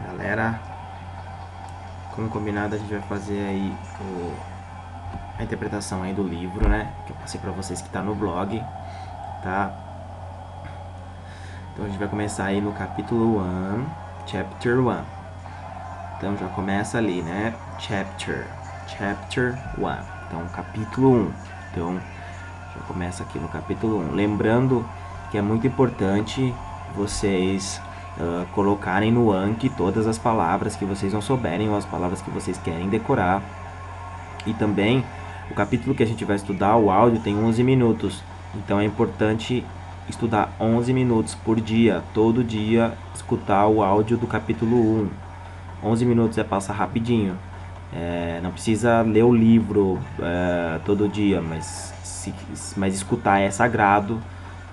Galera, como combinado, a gente vai fazer aí a interpretação aí do livro, né? Que eu passei pra vocês que tá no blog, tá? Então a gente vai começar aí no capítulo 1, Chapter 1. Então já começa ali, né? Chapter 1. Então, capítulo 1. Então, já começa aqui no capítulo 1. Lembrando que é muito importante vocês colocarem no Anki todas as palavras que vocês não souberem ou as palavras que vocês querem decorar. E também, o capítulo que a gente vai estudar, o áudio, tem 11 minutos. Então é importante estudar 11 minutos por dia, todo dia, escutar o áudio do capítulo 1. 11 minutos passa rapidinho. Não precisa ler o livro todo dia, mas escutar é sagrado.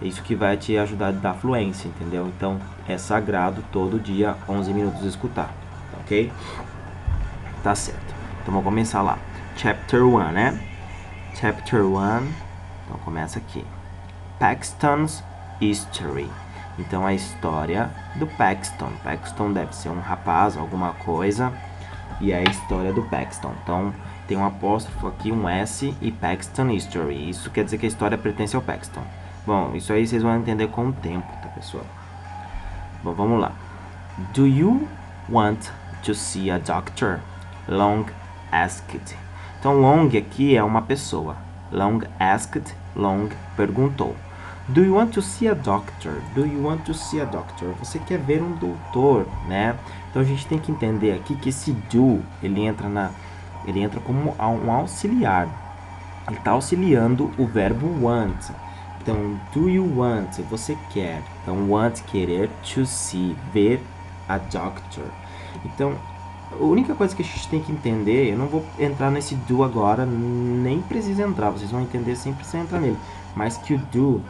É isso que vai te ajudar a dar fluência, entendeu? Então é sagrado todo dia 11 minutos escutar, ok? Tá certo. Então vamos começar lá. Chapter 1, né? Chapter 1. Então começa aqui. Paxton's History. Então a história do Paxton. Paxton deve ser um rapaz, alguma coisa. E é a história do Paxton. Então tem um apóstrofo aqui, um S e Paxton History. Isso quer dizer que a história pertence ao Paxton. Bom, isso aí vocês vão entender com o tempo, tá, pessoal? Bom, vamos lá. Do you want to see a doctor? Long asked. Então, Long aqui é uma pessoa. Long asked, Long perguntou. Do you want to see a doctor? Do you want to see a doctor? Você quer ver um doutor, né? Então a gente tem que entender aqui que esse do, ele entra como um auxiliar. Ele está auxiliando o verbo want. Então, do you want? Você quer. Então, want, querer, to see, ver a doctor. Então, a única coisa que a gente tem que entender, eu não vou entrar nesse do agora, nem precisa entrar, vocês vão entender sem precisar entrar nele. Mas que o do,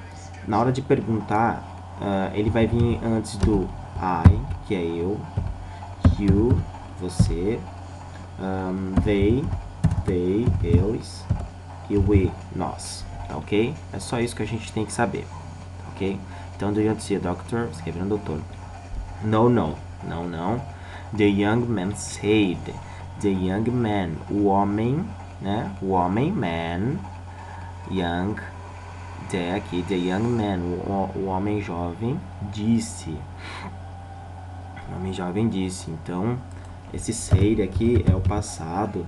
na hora de perguntar, ele vai vir antes do I, que é eu, you, você, they, eles, e we, nós, tá ok? É só isso que a gente tem que saber, ok? Então, do you want to see a doctor? Você quer ver um doutor? No, não. The young man said. The young man, o homem, né? O homem, man, young, aqui, the young man, o homem jovem, disse. O homem jovem disse. Então, esse say aqui é o passado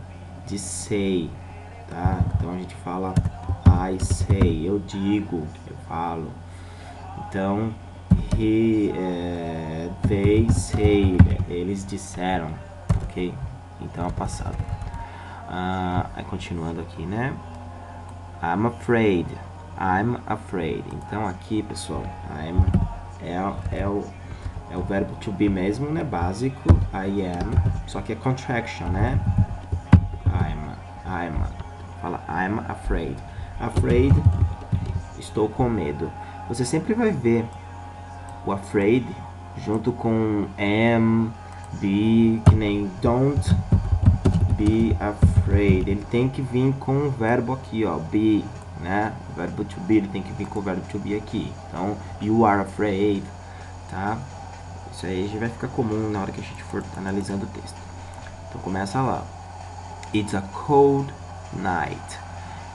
de say, tá? Então a gente fala I say, eu digo, eu falo. Então, they said, eles disseram, ok? Então é passado. Aí continuando aqui, né? I'm afraid. Então aqui, pessoal, I'm é o verbo to be mesmo, né? Básico. I am, só que é contraction, né? Fala, I'm afraid. Afraid, estou com medo. Você sempre vai ver o afraid junto com am, be, que nem don't be afraid. Ele tem que vir com o verbo aqui, ó, be, né? O verbo to be, ele tem que vir com o verbo to be aqui. Então, you are afraid, tá? Isso aí já vai ficar comum na hora que a gente for analisando o texto. Então, começa lá. It's a cold night.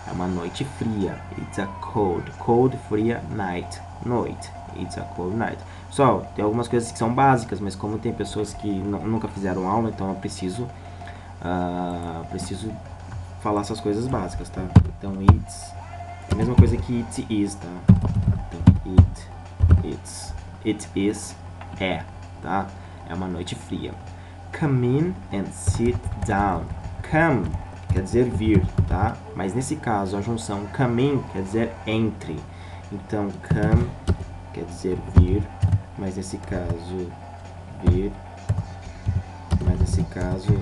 É uma noite fria. It's a cold, fria, night, noite. It's a cold night. Pessoal, tem algumas coisas que são básicas, mas como tem pessoas que nunca fizeram aula, então eu preciso falar essas coisas básicas, tá? Então, it's é a mesma coisa que it is, tá? Então, it is, tá? É uma noite fria. Come in and sit down. Come quer dizer vir, tá? Mas nesse caso, a junção come in quer dizer entre. Então, come quer dizer vir, mas nesse caso, vir. Mas nesse caso,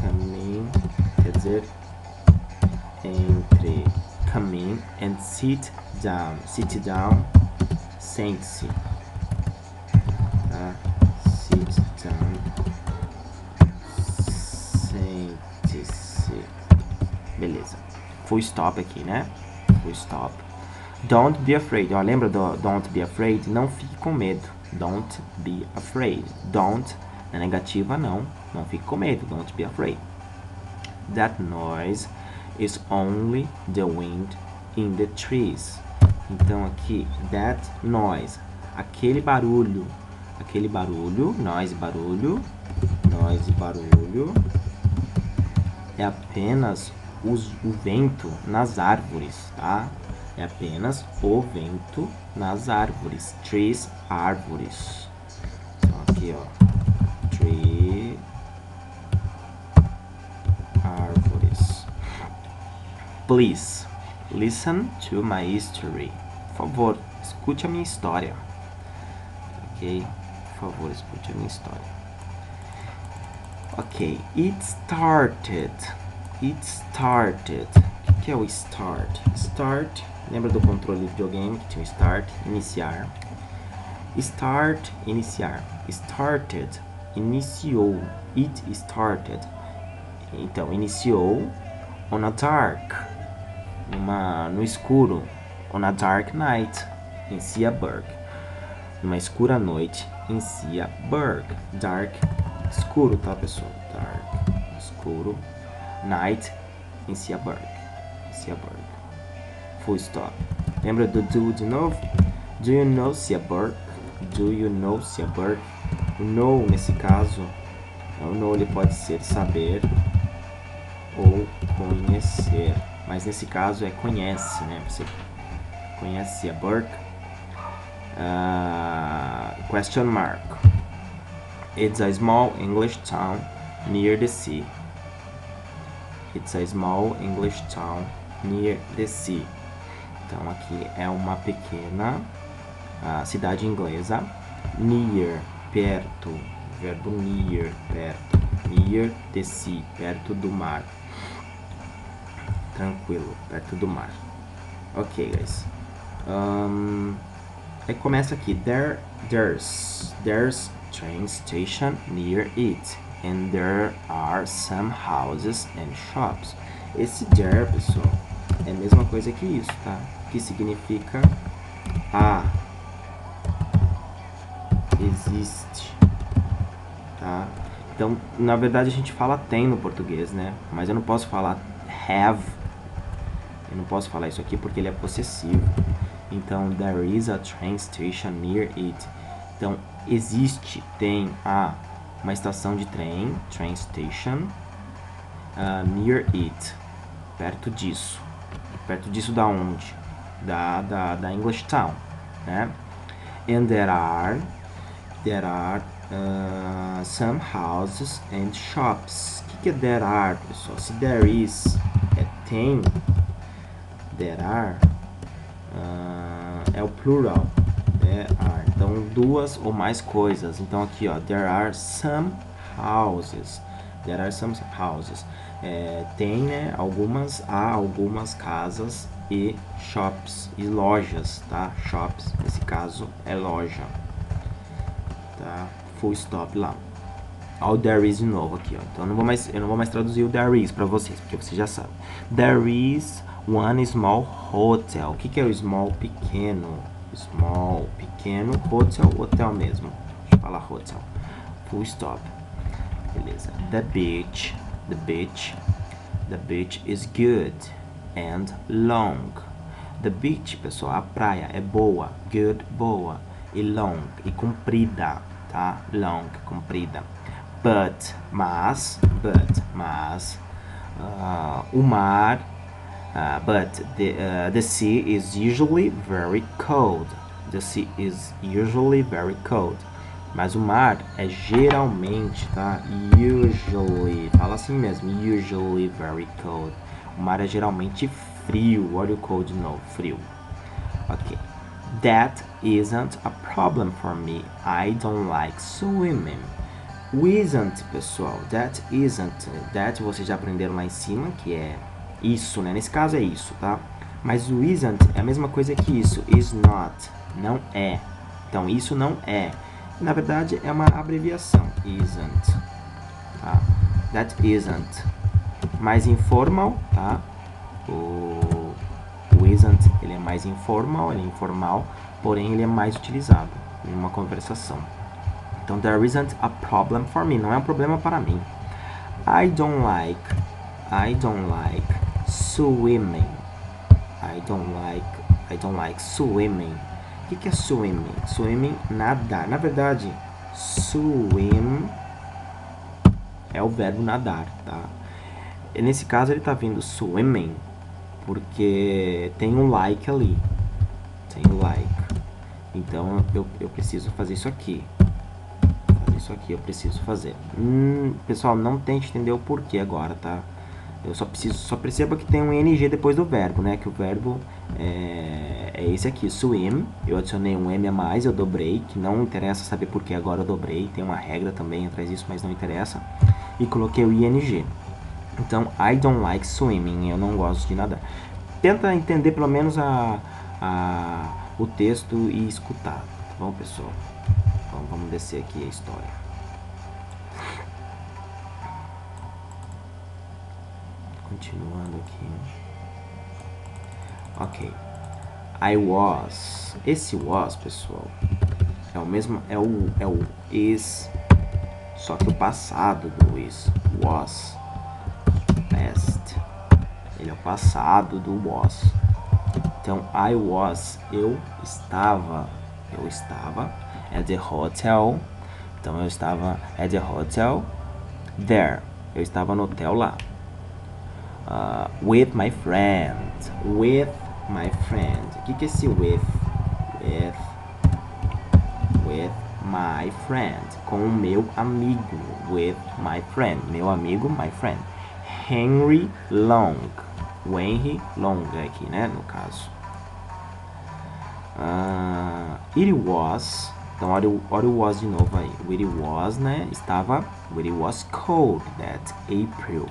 come in quer dizer entre. Come in and sit down. Sit down, sente-se. Tá? Sit down, sente-se. Beleza. Full stop aqui, né? Full stop. Don't be afraid. Ó, lembra do don't be afraid? Não fique com medo. Don't be afraid. Don't Na negativa, não fique com medo. Don't be afraid. That noise is only the wind in the trees. Então aqui, that noise, aquele barulho, noise, barulho, é apenas o vento nas árvores, tá? É apenas o vento nas árvores. Trees, árvores. Então aqui, ó, tree, árvores. Please, listen to my history. Por favor, escute a minha história. Ok? Por favor, escute a minha história. Ok, it started. O que é o start? Start, lembra do controle de videogame que tinha o start? Iniciar. Start, iniciar. Started, iniciou. It started. Então, iniciou on a dark, no escuro. On a dark night, em Seaburg. Numa escura noite, em Seaburg. Dark, escuro, tá, pessoal? Dark, escuro. Night, em Seaburg. Full stop. Lembra do do de novo? Do you know Seaburg? O know, nesse caso, o know ele pode ser saber ou conhecer. Mas nesse caso é conhece, né? Você conhece Seaburg? Question mark. It's a small English town near the sea. Então aqui é uma pequena cidade inglesa. Near, perto. Verbo near, perto. Near the sea, perto do mar. Tranquilo, perto do mar. Ok, guys. Aí começa aqui. There's train station near it. And there are some houses and shops. Esse there, pessoal, é a mesma coisa que isso, tá? Que significa existe, tá? Então, na verdade, a gente fala tem no português, né? Mas eu não posso falar have. Eu não posso falar isso aqui porque ele é possessivo. Então, there is a train station near it. Então, existe, tem uma estação de trem, train station, near it, perto disso. Perto disso da onde? Da English Town, né? And there are some houses and shops. O que é there are, pessoal? Se there is é tem, there are é o plural. There are. Então, duas ou mais coisas. Então, aqui, ó, there are some houses. Tem, né, há algumas casas e shops, e lojas, tá? Shops, nesse caso, é loja. Tá? Full stop lá. Ó, o there is de novo aqui, ó. Então, eu não vou mais traduzir o there is pra vocês, porque vocês já sabem. There is one small hotel. O que é o small? Pequeno. Small, pequeno, hotel mesmo. Deixa eu falar hotel. Full stop. Beleza. The beach is good and long. The beach, pessoal, a praia é boa, good, boa, e long, e comprida, tá? Long, comprida. Mas, o mar, the sea is usually very cold. Mas o mar é geralmente, tá? Usually, fala assim mesmo, usually very cold. O mar é geralmente frio. Olha o cold de novo, frio. Ok. That isn't a problem for me. I don't like swimming. O isn't, pessoal, that isn't. That vocês já aprenderam lá em cima, que é isso, né? Nesse caso é isso, tá? Mas o isn't é a mesma coisa que isso. Is not. Não é. Então, isso não é. Na verdade, é uma abreviação. Isn't. Tá? That isn't. Mais informal, tá? O isn't, ele é mais informal, ele é informal, porém ele é mais utilizado em uma conversação. Então, there isn't a problem for me. Não é um problema para mim. I don't like swimming. I don't like swimming. O que é swimming? Swimming, nadar. Na verdade, swim é o verbo nadar, tá? E nesse caso ele tá vindo swimming porque tem um like ali. Tem um like. Então eu preciso fazer isso aqui. Isso aqui eu preciso fazer. Pessoal, não tente entender o porquê agora, tá? Eu só perceba que tem um ing depois do verbo, né? Que o verbo é esse aqui, swim. Eu adicionei um m a mais, eu dobrei, que não interessa saber por que agora eu dobrei. Tem uma regra também atrás disso, mas não interessa. E coloquei o ing. Então, I don't like swimming. Eu não gosto de nadar. Tenta entender pelo menos o texto e escutar. Tá bom, pessoal? Então, vamos descer aqui a história. Continuando aqui. Ok. I was. Esse was, pessoal, é o mesmo, é o is, só que o passado do is. Was. Past. Ele é o passado do was. Então, I was. Eu estava at the hotel. Então, eu estava at the hotel there. Eu estava no hotel lá. With my friend. With my friend. O que é esse with? With my friend. Com o meu amigo. With my friend. Meu amigo, my friend. Henry Long. O Henry Long aqui, né? No caso. It was. Então, olha o was de novo aí. It was, né? It was cold that April.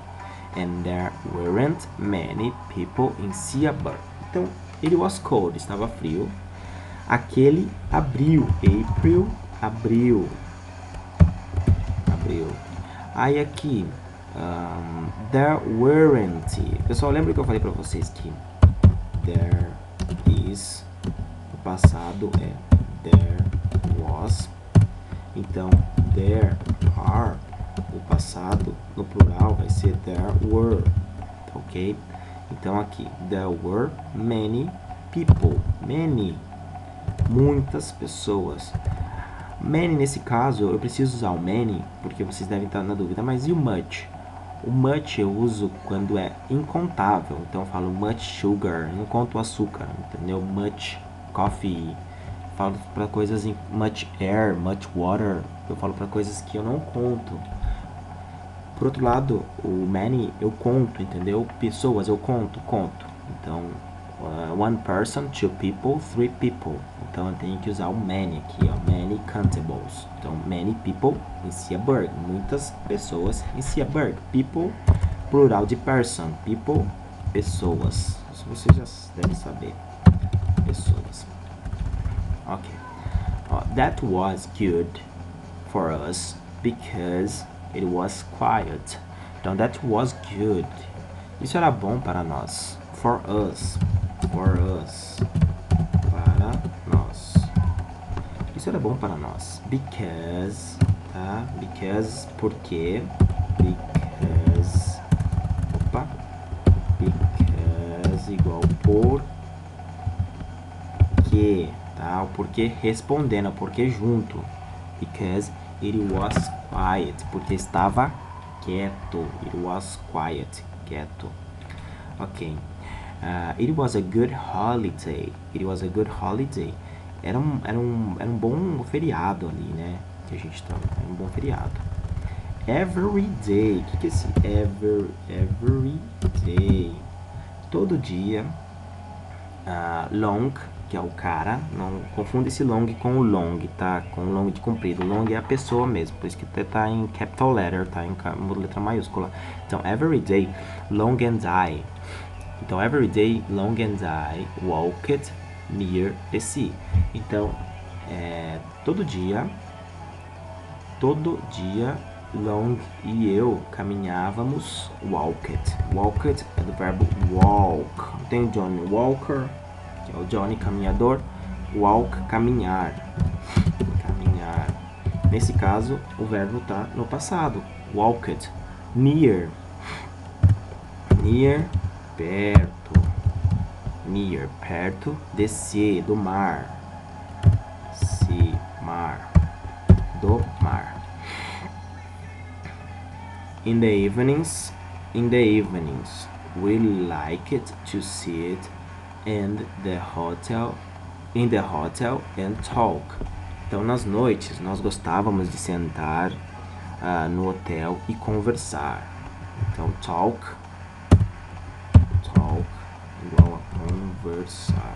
And there weren't many people in Seaburg. Então, it was cold, estava frio. Aquele abril. April, abril. Aí aqui, there weren't. Pessoal, lembra que eu falei pra vocês que there is, o passado é there was. Então, there are, o passado no plural vai ser there were, ok? Então aqui, there were many people, many, muitas pessoas. Many nesse caso, eu preciso usar o many, porque vocês devem estar na dúvida, mas e o much? O much eu uso quando é incontável, então eu falo much sugar, não conto o açúcar, entendeu? Much coffee, falo para coisas em much air, much water, eu falo para coisas que eu não conto. Por outro lado, o many eu conto, entendeu? Pessoas eu conto. Então, one person, two people, three people. Então eu tenho que usar o many aqui, ó, many countables. Então, many people em Seaburg, muitas pessoas em Seaburg. People, plural de person. People, pessoas. Isso vocês já devem saber. Pessoas. Ok. That was good for us because it was quiet. Então, that was good. Isso era bom para nós. For us. Para nós. Isso era bom para nós. Because, tá? Because, porque. Because. Opa. Because igual por. Que, tá? O porquê respondendo, o porquê junto. Because it was quiet, porque estava quieto. It was quiet, quieto. Ok. It was a good holiday. It was a good holiday. Era um bom feriado ali, né? Que a gente tá. Era um bom feriado. Every day. O que é esse every day? Todo dia. Long, que é o cara. Não confunda esse long com o long, tá? Com o long de comprido. Long é a pessoa mesmo, por isso que tá em capital letter, tá? Em letra maiúscula. Então, every day, Long and I. Então, every day, Long and I walked near the sea. Então, todo dia, Long e eu caminhávamos. Walked é do verbo walk. Tem o Johnny Walker, que é o Johnny caminhador. Walk, caminhar. Nesse caso, o verbo tá no passado. Walked. Near. Near, perto. Near, perto de sea, do mar. Sea, mar. Do mar. In the evenings, we like it to sit in the hotel and talk. Então, nas noites, nós gostávamos de sentar no hotel e conversar. Então, talk igual a conversar.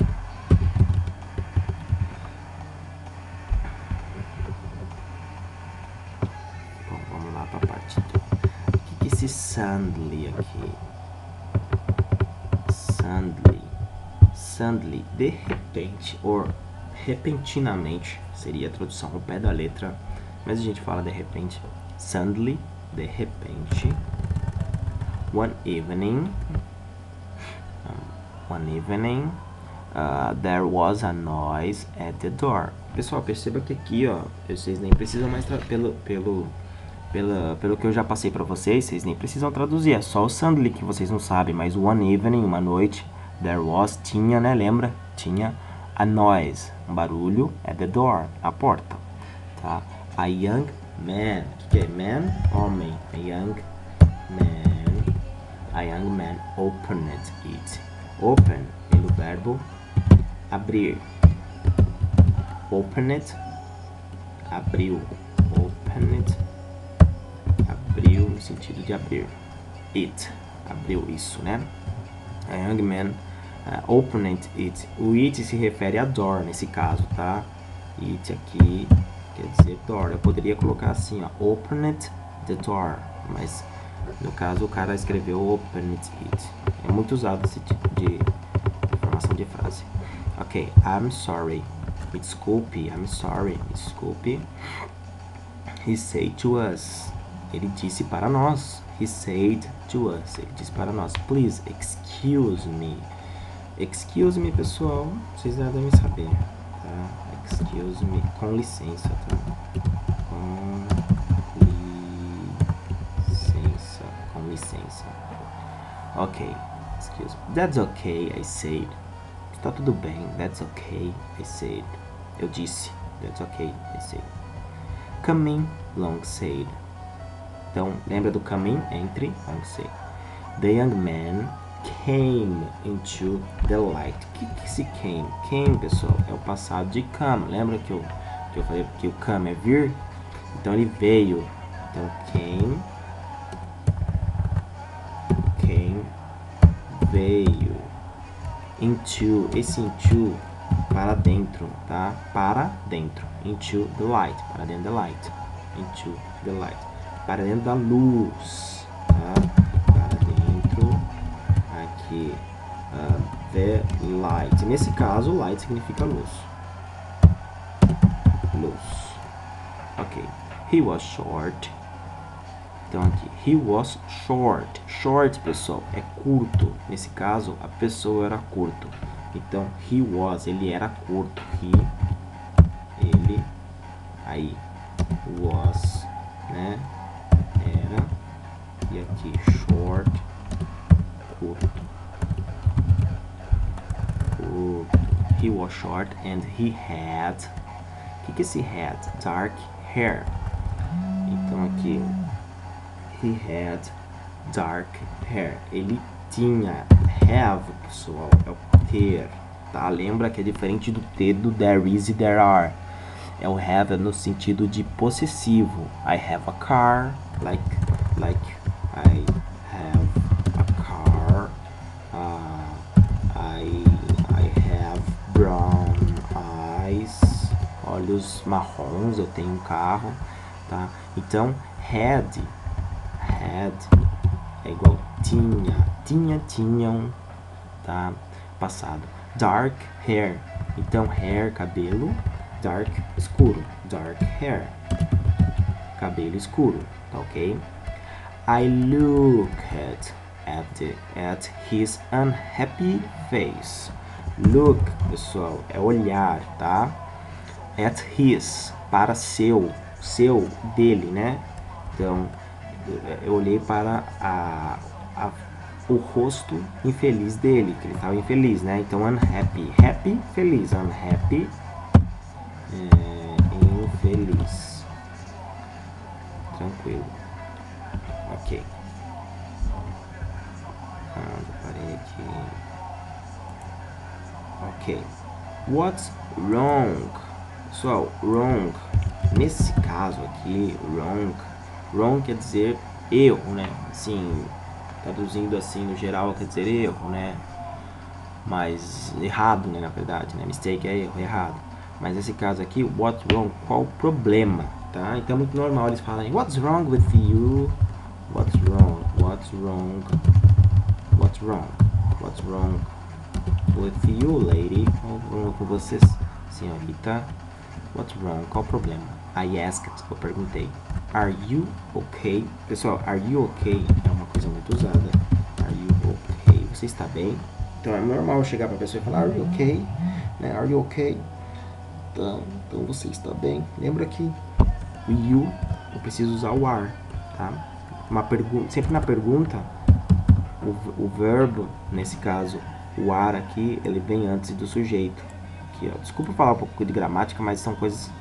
Bom, vamos lá para a parte 2. O que é esse suddenly aqui? Suddenly, de repente, ou repentinamente, seria a tradução ao pé da letra, mas a gente fala de repente. Suddenly, de repente. One evening, there was a noise at the door. Pessoal, perceba que aqui, ó, vocês nem precisam mais pelo que eu já passei para vocês, vocês nem precisam traduzir, é só o suddenly que vocês não sabem, mas one evening, uma noite, there was, tinha, né, lembra? Tinha a noise, um barulho, at the door, na porta, tá? A young man, o que é man? Homem, a young man opened it. Open, pelo verbo abrir. Open it, abriu. Open it, abriu no sentido de abrir. It, abriu isso, né? A young man opened it. O it se refere a door nesse caso, tá? It aqui quer dizer door. Eu poderia colocar assim, ó, opened the door, mas no caso o cara escreveu opened it. É muito usado esse tipo de formação de frase. Ok, I'm sorry. Me desculpe, I'm sorry. Me desculpe. He said to us. Ele disse para nós. He said to us. Ele disse para nós. Please, excuse me. Excuse me, pessoal. Vocês já devem saber, tá? Excuse me. Com licença, tá? Com licença. Ok. Excuse me. That's okay, I said. Está tudo bem. That's okay, I said. Eu disse. That's okay, I said. Come in, Long said. Então, lembra do come in? Entre, Long said. The young man came into the light. O que é esse came? Came, pessoal, é o passado de come. Lembra que eu falei que o come é vir? Então, ele veio. Então, came, veio. Into, esse into, para dentro, tá? Para dentro. Into the light, para dentro da light. Into the light, para dentro da luz, tá? Para dentro, aqui, the light. Nesse caso, light significa luz. Luz. Ok. He was short. Então aqui, he was short. Short, pessoal, é curto. Nesse caso, a pessoa era curto. Então, he was, ele era curto. Ele, aí, was, né? Era. E aqui, short, curto. He was short and he had. O que é esse had? Dark hair. Então aqui, he had dark hair. Ele tinha. Have, pessoal, é o ter, tá? Lembra que é diferente do ter do there is e there are. É o have no sentido de possessivo. I have a car, like I have a car. I have brown eyes, olhos marrons. Eu tenho um carro, tá? Então, had é igual tinham, tá? Passado. Dark hair, então hair, cabelo, dark, escuro, dark hair, cabelo escuro, tá ok? I looked at his unhappy face. Look, pessoal, é olhar, tá? At his, para seu, seu, dele, né? Então, eu olhei para o rosto infeliz dele, que ele estava infeliz, né? Então, unhappy. Happy, feliz. Unhappy, infeliz. Tranquilo. Ok. Parei aqui. Ok. What's wrong? Pessoal, wrong. Nesse caso aqui, wrong quer dizer erro, né? Assim, traduzindo assim no geral quer dizer erro, né? Mas errado, né? Na verdade, né? Mistake é erro, errado. Mas nesse caso aqui, what's wrong? Qual o problema? Tá? Então é muito normal eles falarem what's wrong with you? What's wrong? What's wrong? What's wrong? What's wrong with you, lady? Qual o problema com vocês, senhorita? What's wrong? Qual o problema? I asked, eu perguntei. Are you okay? Pessoal, are you okay é uma coisa muito usada. Are you okay? Você está bem? Então é normal chegar pra pessoa e falar, are you okay? Né? Are you okay? Então você está bem. Lembra que o you, eu preciso usar o are, tá? Sempre na pergunta, o verbo, nesse caso, o are aqui, ele vem antes do sujeito. Aqui, ó. Desculpa falar um pouco de gramática, mas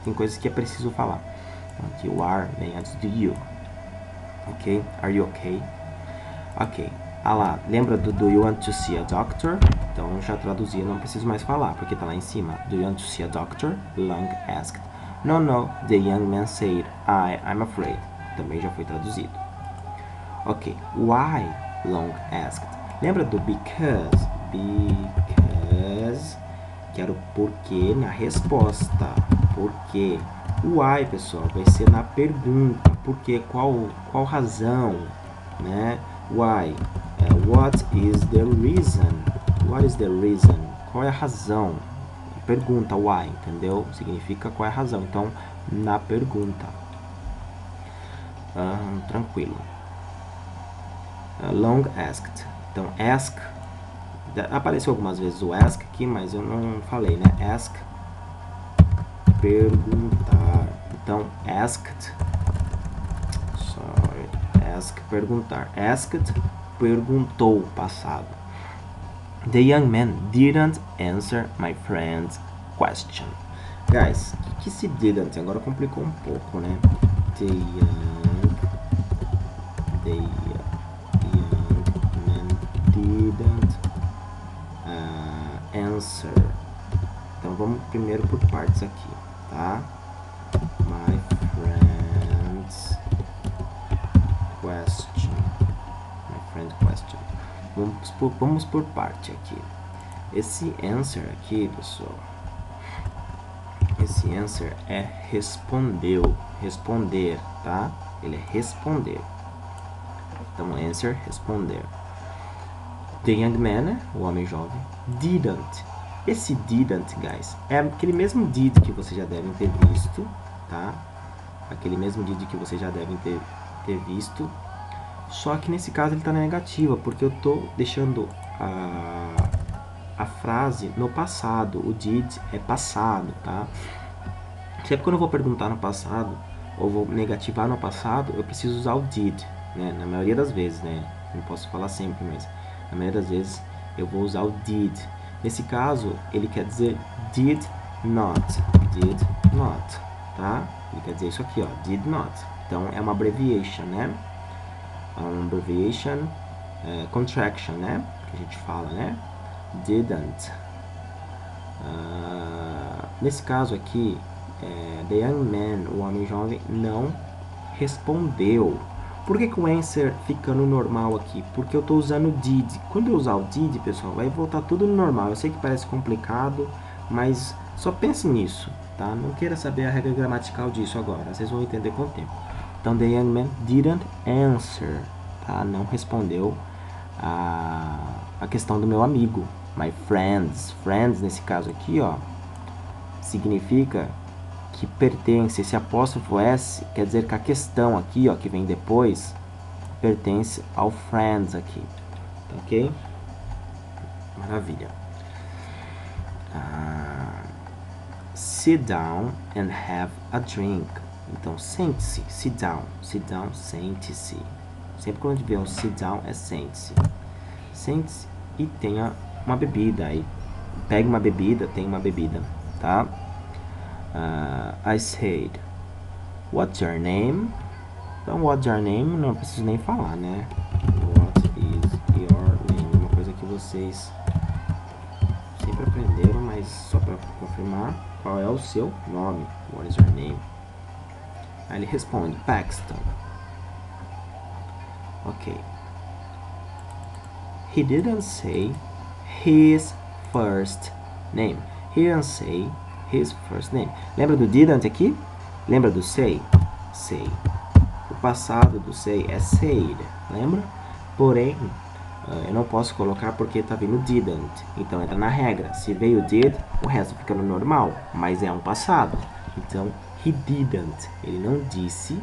tem coisas que é preciso falar. Então, aqui o are vem antes do you. Ok? Are you okay? Ok. Ah lá, lembra do you want to see a doctor? Então já traduzi, não preciso mais falar, porque tá lá em cima. Do you want to see a doctor? Long asked. No, no, the young man said, I'm afraid. Também já foi traduzido. Ok, why? Long asked. Lembra do because? Because, que era o porquê na resposta. Porquê? O why, pessoal, vai ser na pergunta. Porquê? Qual razão? Né? Why? What is the reason? What is the reason? Qual é a razão? Pergunta, why, entendeu? Significa qual é a razão. Então, na pergunta. Tranquilo. Long asked. Então, ask. Apareceu algumas vezes o ask aqui, mas eu não falei, né? Ask, perguntar. Então, asked. Ask, perguntar. Asked, perguntou, passado. The young man didn't answer my friend's question. Guys, o que se didn't? Agora complicou um pouco, né? The young man didn't answer. Então vamos primeiro por partes aqui, tá? My friend's question. My friend's question. Vamos por parte aqui. Esse answer aqui, pessoal. Esse answer é respondeu. Responder, tá? Ele é responder. Então, answer, responder. The young man, o homem jovem, didn't. Esse didn't, guys, é aquele mesmo did que vocês já devem ter visto, tá? Aquele mesmo did que vocês já devem ter visto. Só que nesse caso ele está na negativa, porque eu estou deixando a frase no passado. O did é passado, tá? Sempre quando eu vou perguntar no passado, ou vou negativar no passado, eu preciso usar o did, né? Na maioria das vezes, né? Não posso falar sempre, mas na maioria das vezes eu vou usar o did. Nesse caso, ele quer dizer did not, tá? Ele quer dizer isso aqui, ó, did not. Então é uma abbreviation, né? Uma abbreviation, contraction, né? Que a gente fala, né? Didn't. Nesse caso aqui, the young man, o homem jovem, não respondeu. Por que o answer fica no normal aqui? Porque eu estou usando did. Quando eu usar o did, pessoal, vai voltar tudo no normal. Eu sei que parece complicado, mas só pense nisso, tá? Não queira saber a regra gramatical disso agora. Vocês vão entender com o tempo. Então, the young man didn't answer, tá? Não respondeu a questão do meu amigo. My friends. Friends, nesse caso aqui, ó, significa que pertence. Esse apóstrofo S quer dizer que a questão aqui, ó, que vem depois, pertence ao friends aqui, ok? Maravilha. Sit down and have a drink. Então, sente-se, sit down, sente-se. Sempre quando a gente vê um sit down, é sente-se. Sente-se e tenha uma bebida. Aí, pegue uma bebida, tem uma bebida, tá? I said, what's your name? Então, what's your name? Não preciso nem falar, né? What is your name? Uma coisa que vocês sempre aprenderam, mas só para confirmar, qual é o seu nome? What is your name? Aí ele responde, Paxton. Ok. He didn't say his first name. He didn't say his first name. Lembra do didn't aqui? Lembra do say? Say. O passado do say é said, lembra? Porém, eu não posso colocar porque tá vindo didn't. Então entra na regra. Se veio did, o resto fica no normal. Mas é um passado. Então, he didn't. Ele não disse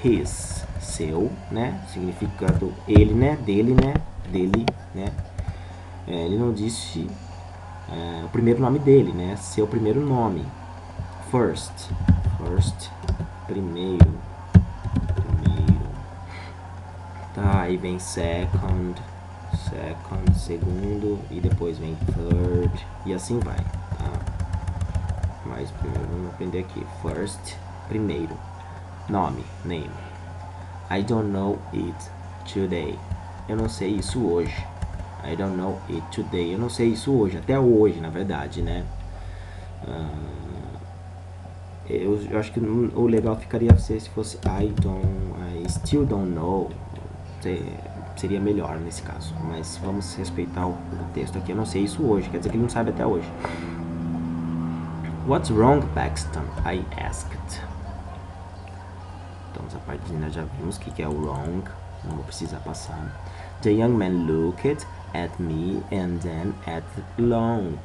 his. Seu, né? Significando ele, né? Dele, né? Dele, né? Ele não disse o primeiro nome dele, né? Seu primeiro nome. First. First. Primeiro. Tá, aí vem second, segundo, e depois vem third, e assim vai, tá? Mas primeiro vamos aprender aqui. First, primeiro. Nome, name. I don't know it today. Eu não sei isso hoje. I don't know it today. Eu não sei isso hoje, até hoje, na verdade, né? Eu acho que o legal ficaria se fosse I still don't know. Seria melhor nesse caso, mas vamos respeitar o texto aqui. Eu não sei isso hoje, quer dizer que ele não sabe até hoje. What's wrong, Paxton? I asked. Então essa parte nós já vimos o que é o wrong, não vou precisar passar. The young man looked at me and then at long.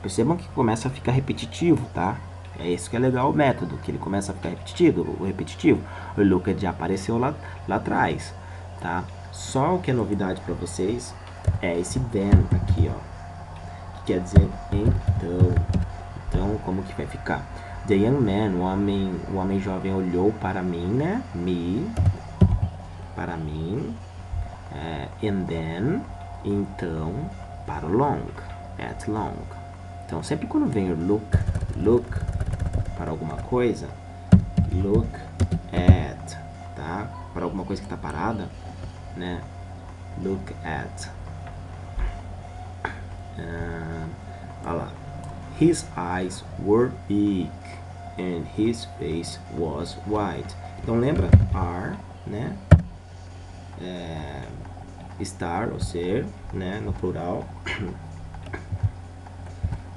Percebam que começa a ficar repetitivo, tá? É isso que é legal o método, que ele começa a ficar repetitivo. O looked já apareceu lá atrás, tá? Só o que é novidade para vocês é esse then aqui, ó, que quer dizer então. Então, como que vai ficar? The young man, o homem jovem olhou para mim, né? Para mim. And then, então, para o long, at long. Então, sempre quando vem o look para alguma coisa, look at, tá? Para alguma coisa que está parada, né? Look at. Olha lá. His eyes were big and his face was white. Então lembra? Are, né? Estar ou ser, né? No plural.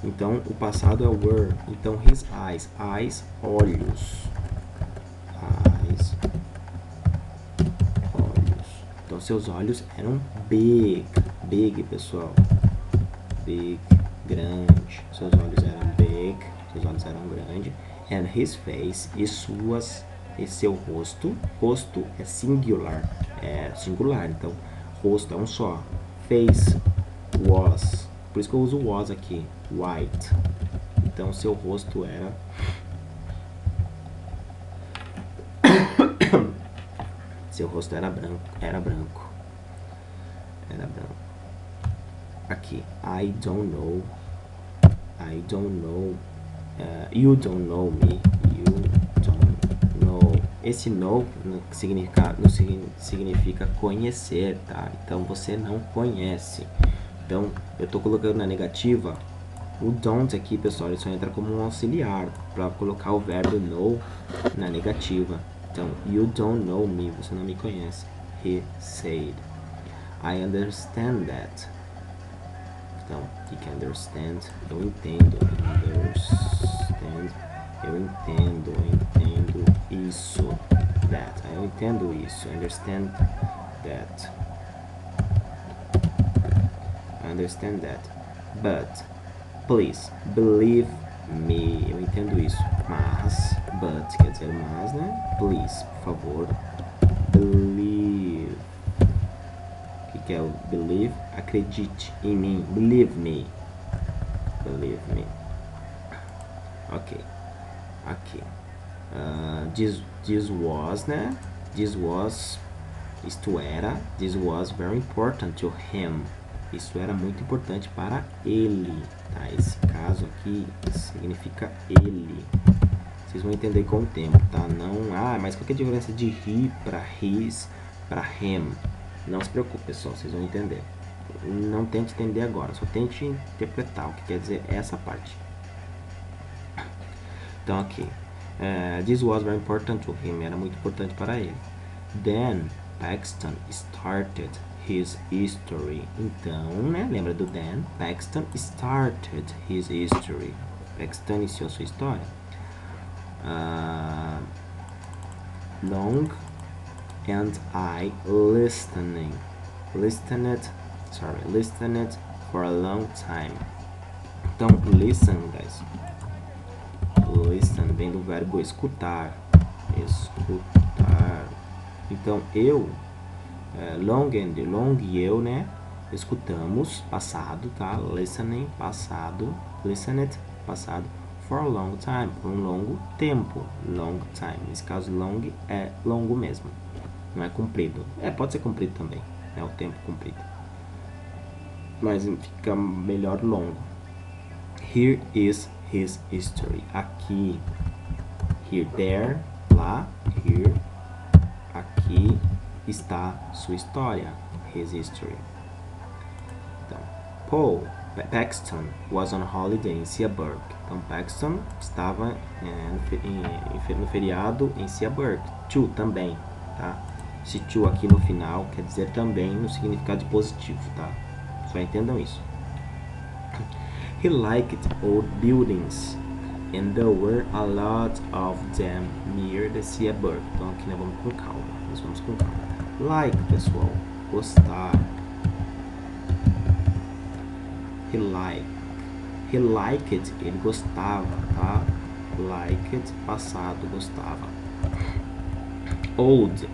Então o passado é were. Então his eyes, olhos. Então seus olhos eram big, pessoal. Big, grande. Seus olhos eram big, seus olhos eram grandes. And his face, e seu rosto. Rosto é singular, então rosto é um só. Face was, por isso que eu uso was aqui, white. Então seu rosto era seu rosto era branco. Aqui, I don't know, you don't know me, you don't know. Esse know não significa conhecer, tá? Então você não conhece. Então eu tô colocando na negativa. O don't aqui, pessoal, ele só entra como um auxiliar para colocar o verbo know na negativa. Então, you don't know me, você não me conhece. He said, I understand that. Então, you can understand, eu entendo, eu entendo isso, that, eu entendo isso, understand that, but, please, believe me, eu entendo isso, mas, but, quer dizer mas, né, please, por favor, believe, o que é o believe? Acredite em mim, believe me, ok, aqui, This was, né? This was, isto era, this was very important to him. Isso era muito importante para ele, tá? Esse caso aqui significa ele. Vocês vão entender com o tempo, tá? Não, mas qual que é a diferença de he para his para him? Não se preocupe, pessoal, vocês vão entender. Não tente entender agora, só tente interpretar o que quer dizer essa parte. Então aqui, this was very important to him, era muito importante para ele. Then Paxton started his history. Então, né, lembra do then? Paxton started his history. Paxton iniciou sua história. Long and I listened for a long time. Então, listen, guys. Listen vem do verbo escutar. Escutar. Então, eu, long e eu, né? Escutamos, passado, tá? Listening, passado. Listened, passado. For a long time, por um longo tempo. Long time. Nesse caso, long é longo mesmo. Não é comprido. Pode ser comprido também. É o tempo comprido. Mas fica melhor longo. Here is his history. Aqui. Here, there. Lá. Here. Aqui está sua história. His history. Então, Paxton was on holiday in Seaburg. Então, Paxton estava no feriado em Seaburg. To também, tá? Esse to aqui no final quer dizer também no significado positivo, tá? Só entendam isso. He liked old buildings, and there were a lot of them near the Seaburg. Então aqui nós vamos com calma. Like, pessoal, gostar. He liked, ele gostava, tá? Liked, passado, gostava. Old,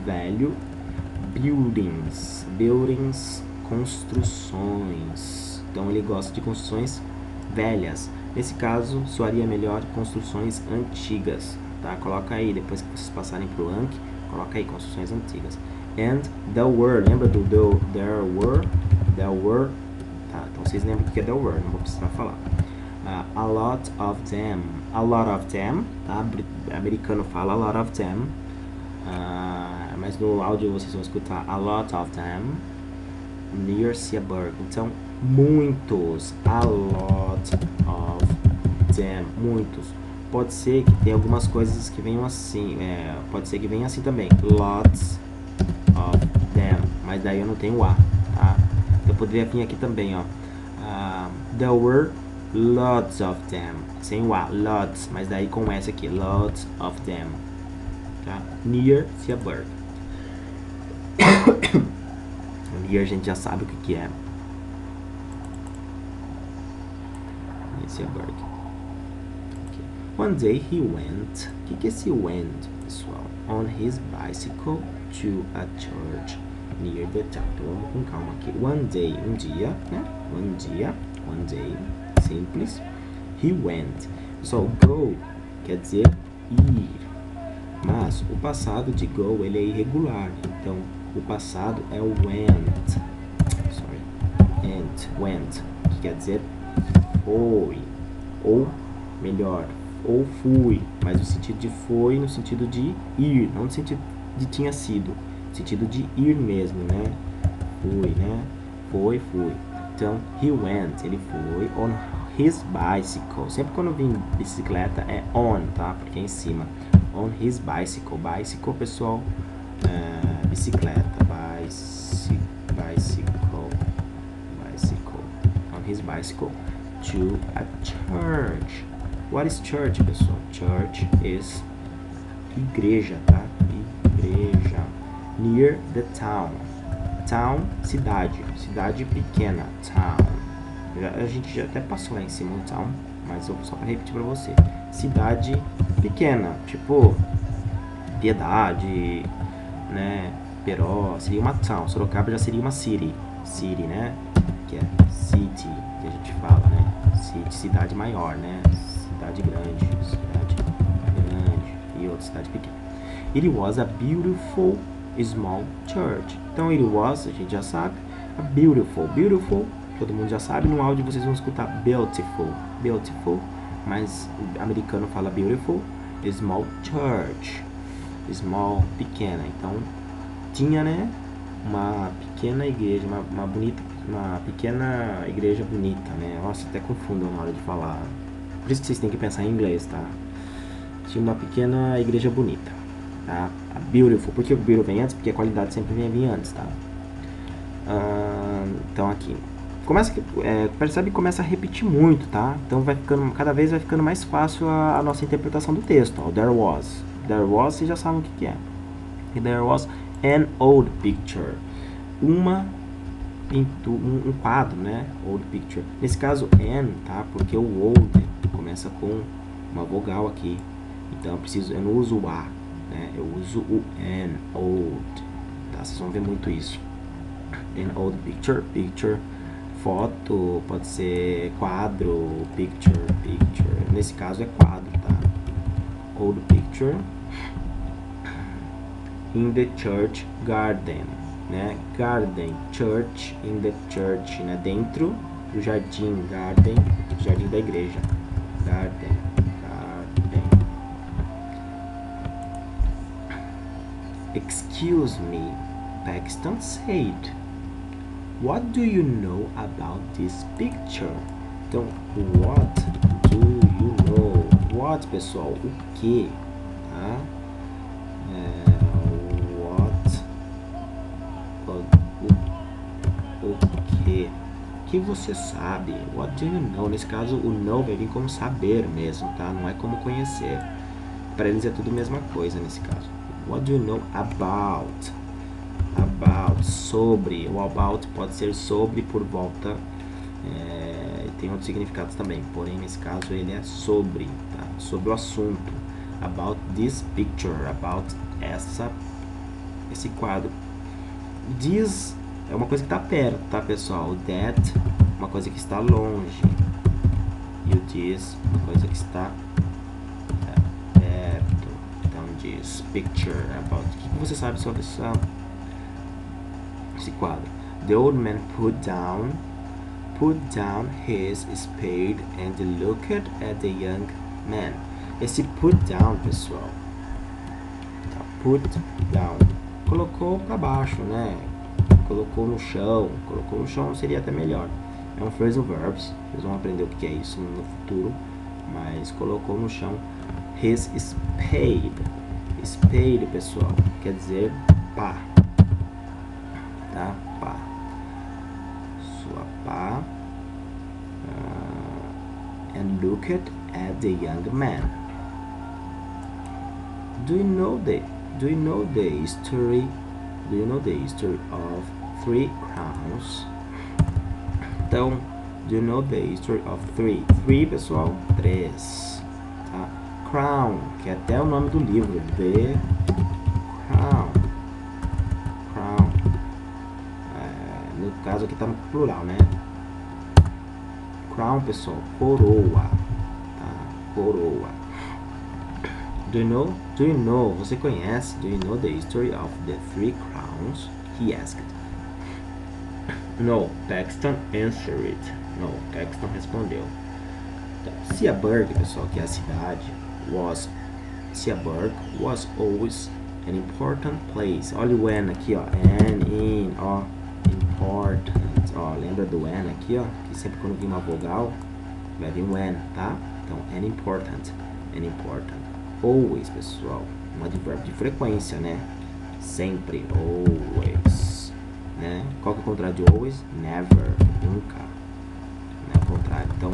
velho. Buildings, construções. Então ele gosta de construções velhas. Nesse caso, soaria melhor construções antigas, tá? Coloca aí, depois que vocês passarem pro Anki, coloca aí construções antigas. And there were, lembra do there were, tá? Então vocês lembram o que é there were, não vou precisar falar. A lot of them, tá? Americano fala a lot of them, mas no áudio vocês vão escutar a lot of them near Seaburg. Então, muitos, a lot of them, muitos. Pode ser que tenha algumas coisas que venham assim, pode ser que venha assim também, lots of them, mas daí eu não tenho a, tá? Eu poderia vir aqui também, ó, there were lots of them, sem o a, lots, mas daí com essa aqui, lots of them, tá? Near Seaburg. Near a gente já sabe o que é. Seaburg. Okay. One day he went. O que é esse went, pessoal? On his bicycle to a church near the town. Então vamos com calma aqui. One day, um dia, né? One day, simples. He went. Pessoal, go quer dizer ir. Mas o passado de go ele é irregular. Então o passado é o went. Went, que quer dizer foi, ou melhor, ou fui, mas no sentido de foi, no sentido de ir, não no sentido de tinha sido, no sentido de ir mesmo, né? Fui, né? Fui. Então, he went, ele foi on his bicycle. Sempre quando vem bicicleta é on, tá? Porque é em cima. On his bicycle. Bicycle, pessoal, bicicleta. Bicycle. On his bicycle to a church. What is church, pessoal? Church is igreja, tá? Igreja. Near the town. Town, cidade. Cidade pequena. Town. A gente já até passou lá em cima o town, mas eu só para repetir para você. Cidade pequena, tipo Piedade, né? Peró, seria uma town. Sorocaba já seria uma city. City, né? Que é city, que a gente fala, né? City, cidade maior, né? Cidade grande, outra cidade pequena. It was a beautiful small church. Então, it was, a gente já sabe. A beautiful. Beautiful, todo mundo já sabe. No áudio vocês vão escutar beautiful. Beautiful. Mas o americano fala beautiful. Small church. Small, pequena. Então, tinha, né? Uma pequena igreja, uma pequena igreja bonita, né? Nossa, até confundam na hora de falar. Por isso que vocês têm que pensar em inglês, tá? Tinha uma pequena igreja bonita, tá? A beautiful, por que o beautiful vem antes? Porque a qualidade sempre vem antes, tá? Então aqui, percebe que começa a repetir muito, tá? Então cada vez vai ficando mais fácil a nossa interpretação do texto, ó. There was, vocês já sabem o que é. There was an old picture, um quadro, né? Old picture. Nesse caso, an, tá? Porque o old começa com uma vogal aqui. Então eu não uso o a, né? Eu uso o an, old. Tá? Vocês vão ver muito isso. An old picture, picture. Foto, pode ser quadro, picture. Nesse caso é quadro, tá? Old picture. In the church garden, né? Garden, church, in the church, né? Dentro do jardim, garden, jardim da igreja. Garden. Excuse me, Paxton said. What do you know about this picture? Então, what do you know? What, pessoal? O que? Tá? O que você sabe? What do you know? Nesse caso, o know vai vir como saber mesmo, tá? Não é como conhecer. Para eles é tudo a mesma coisa nesse caso. What do you know about? About, sobre. O about pode ser sobre, por volta. Tem outros significados também. Porém, nesse caso, ele é sobre, tá? Sobre o assunto. About this picture. About esse quadro. This é uma coisa que está perto, tá, pessoal? That, uma coisa que está longe. E o this, uma coisa que está perto. Então, this picture, about. O que você sabe sobre esse quadro? The old man put down his spade and looked at the young man. Esse put down, pessoal, tá? Put down, colocou para baixo, né? Colocou no chão seria até melhor. É um phrasal verbs, vocês vão aprender o que é isso no futuro. Mas colocou no chão his spade. Spade, pessoal, quer dizer pá, tá? Pá, sua pá. And looked at the young man. Do you know the history of 3 crowns? Então, do you know the history of 3? 3, pessoal, 3. Tá? Crown, que é até o nome do livro. The Crown. No caso aqui tá no plural, né? Crown, pessoal, coroa. Tá? Coroa. Do you know, você conhece? Do you know the history of the 3 crowns? He asked. No, Paxton answered. No, Paxton respondeu. Então, Seaburg, pessoal, que é a cidade, Seaburg was always an important place. Olha o N aqui, ó. N, in, ó. Important. Ó, lembra do N aqui, ó? Que sempre quando vir uma vogal, vai vir um N, tá? Então, an important. An important. Always, pessoal. Um advérbio de frequência, né? Sempre. Always. Né? Qual que é o contrário de always? Never. Nunca. Não é o contrário. Então,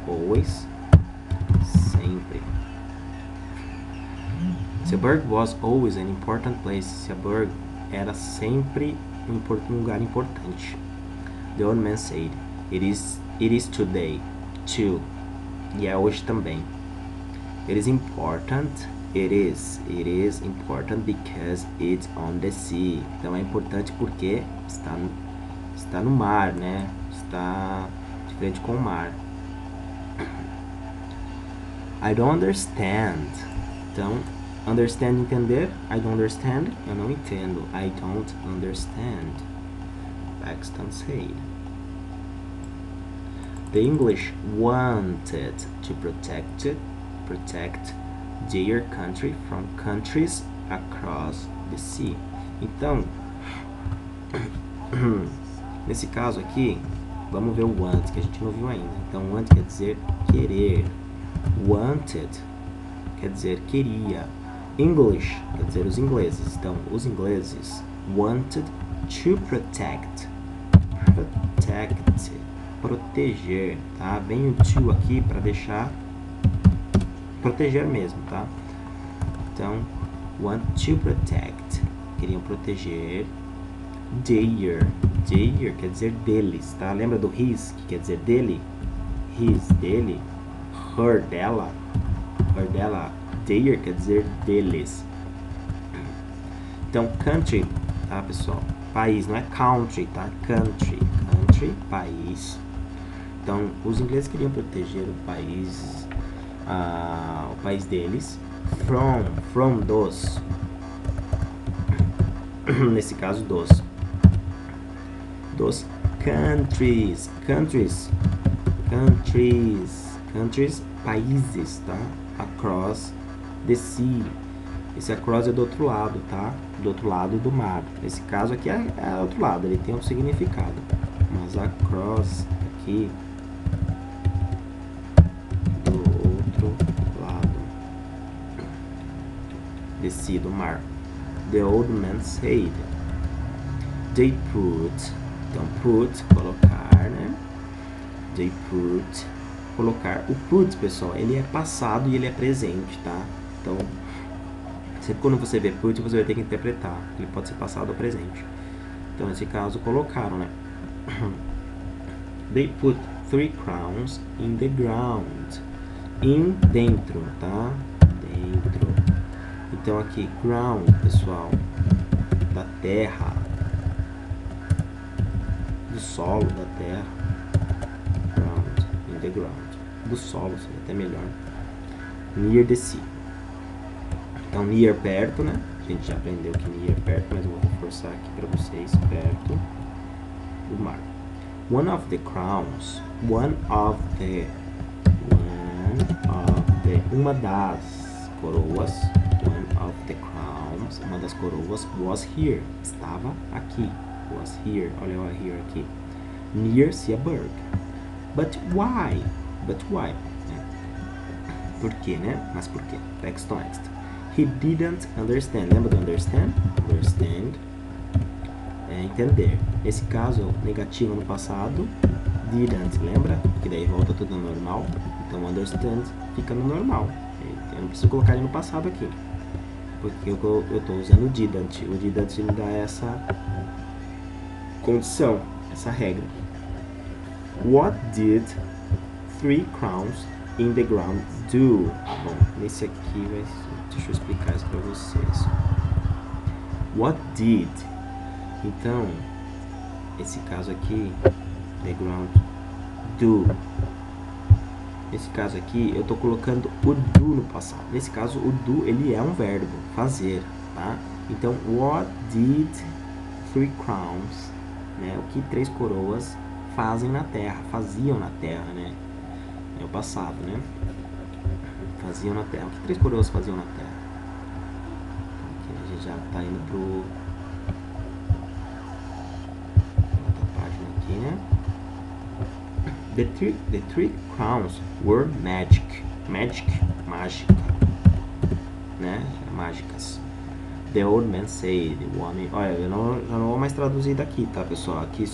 always. Sempre. Seaburg was always an important place. Seaburg era sempre um lugar importante. The old man said, it is today, too. E é hoje também. It is important. It is important because it's on the sea. Então é importante porque está no mar, né? Está de frente com o mar. I don't understand. Então, Understand, entender. I don't understand. Eu não entendo. I don't understand. Paxton said. The English wanted to protect their country from countries across the sea. Então, nesse caso aqui, vamos ver o want, que a gente não viu ainda. Então, want quer dizer querer. Wanted quer dizer queria. English quer dizer os ingleses. Então, os ingleses wanted to protect. Proteger, tá? Vem o to aqui para deixar proteger mesmo, tá? Então, want to protect. Queriam proteger. Their quer dizer deles, tá? Lembra do his, que quer dizer dele? His, dele. Her, dela. Their quer dizer deles. Então, country, tá, pessoal? País, não é country, tá? Country, país. Então, os ingleses queriam proteger o país deles from dos. Nesse caso, dos countries, países, tá? Across the sea. Esse across é do outro lado, tá? Do outro lado do mar. Nesse caso aqui é outro lado, ele tem um significado. Mas across aqui do outro lado. The sea, do mar. The old man said. They put. Então, put, colocar, né? They put, colocar. O put, pessoal, ele é passado e ele é presente, tá? Então, sempre quando você vê put, você vai ter que interpretar. Ele pode ser passado ou presente. Então, nesse caso, colocaram, né? They put 3 crowns in the ground. In, dentro, tá? Dentro. Então, aqui, ground, pessoal, da terra. Do solo da terra. Ground, in the ground. Do solo, seria até melhor. Near the sea. Então, near, perto, né? A gente já aprendeu que near, perto, mas eu vou reforçar aqui para vocês, perto do mar. One of the, uma das coroas, uma das coroas, was here, estava aqui. Was here, olha o here aqui. Near Seaburg. But why? Por quê, né? Mas por quê? Next. He didn't understand. Lembra do understand? Understand é entender. Nesse caso, negativo no passado. Didn't, lembra? Que daí volta tudo no normal. Então, understand fica no normal. Eu não preciso colocar ele no passado aqui. Porque eu estou usando o didn't. O didn't me dá essa condição, essa regra. What did 3 crowns in the ground do? Bom, nesse aqui deixa eu explicar isso para vocês. What did? Então, esse caso aqui, the ground do. Nesse caso aqui, eu estou colocando o do no passado. Nesse caso, o do ele é um verbo, fazer, tá? Então, what did 3 crowns? Né? O que 3 coroas faziam na terra, né? É o passado, né? Faziam na terra. O que 3 coroas faziam na terra? Aqui a gente já está indo pro outra página aqui, né? The three crowns were mágica, né? Mágicas. The old man said, o homem... Olha, eu já não vou mais traduzir daqui, tá, pessoal? Aqui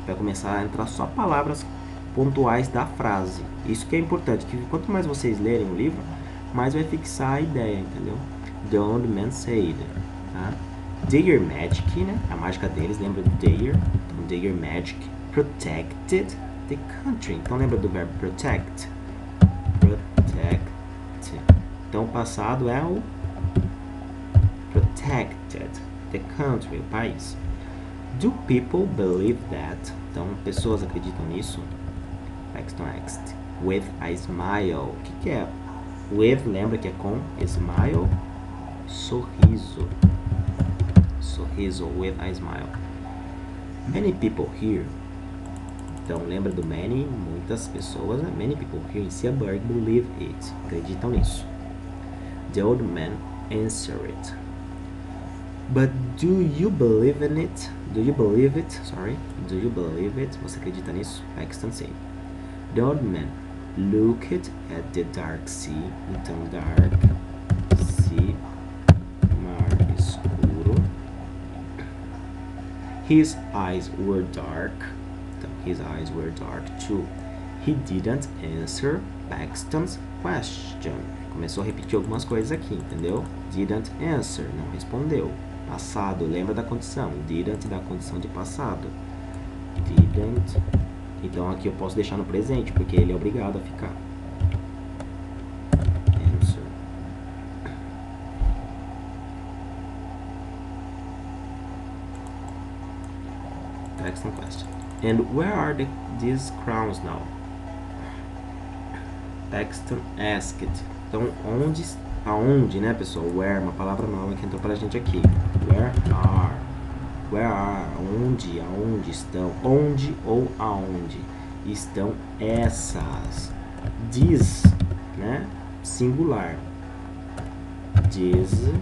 vai começar a entrar só palavras pontuais da frase. Isso que é importante, que quanto mais vocês lerem o livro, mais vai fixar a ideia, entendeu? The old man said, tá? Their magic, né? A mágica deles, lembra do their? Então, their magic protected the country. Então, lembra do verbo protect? Protect. Então, o passado é o protected the country, o país. Do people believe that? Então, pessoas acreditam nisso? Next. With a smile. O que é? With, lembra que é com smile? sorriso. Sorriso, with a smile. Many people here. Então, lembra do many? Muitas pessoas, né? Many people here in Seaburg believe it. Acreditam nisso. The old man answered. But do you believe in it? Do you believe it? Sorry. Do you believe it? Você acredita nisso? Paxton said. The old man looked at the dark sea. Então, dark sea, mar escuro. His eyes were dark. Então, his eyes were dark too. He didn't answer Paxton's question. Começou a repetir algumas coisas aqui, entendeu? Didn't answer, não respondeu. Passado, lembra da condição. Didn't da condição de passado. Didn't. Então aqui eu posso deixar no presente, porque ele é obrigado a ficar. Answer. Excellent question. And where are these crowns now? Paxton asked. Então, aonde, né, pessoal? Where, uma palavra nova que entrou pra gente aqui. Where are, aonde estão, onde ou aonde estão essas. These, né, singular. These,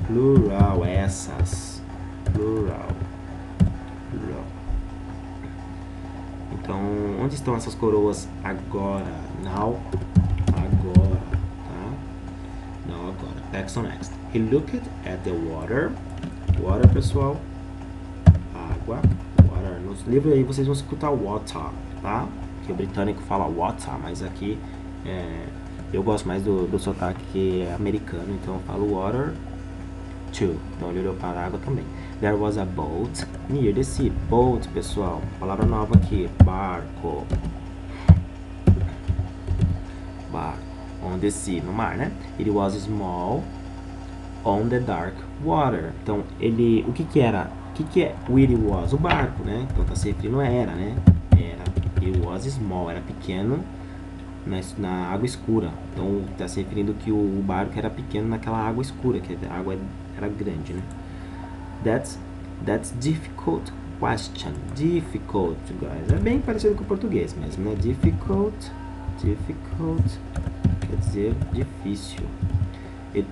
plural, essas, plural. Então, onde estão essas coroas agora? Now, agora, tá? Now, agora. Paxton next. He looked at the water. Water, pessoal. Água. Water. Nos livros aí vocês vão escutar water, tá? Que o britânico fala water, mas aqui eu gosto mais do sotaque que é americano, então eu falo water too. Então ele olhou para a água também. There was a boat near the sea. Boat, pessoal. Palavra nova aqui. Barco. Barco. On the sea. No mar, né? It was small on the dark water. Então, ele... O que que era? O que que é o it was? O barco, né? Então, tá se referindo a era, né? Era. It was small. Era pequeno na água escura. Então, tá se referindo que o barco era pequeno naquela água escura, que a água era grande, né? That's difficult question. Difficult, guys. É bem parecido com o português mesmo, né? Difficult quer dizer difícil.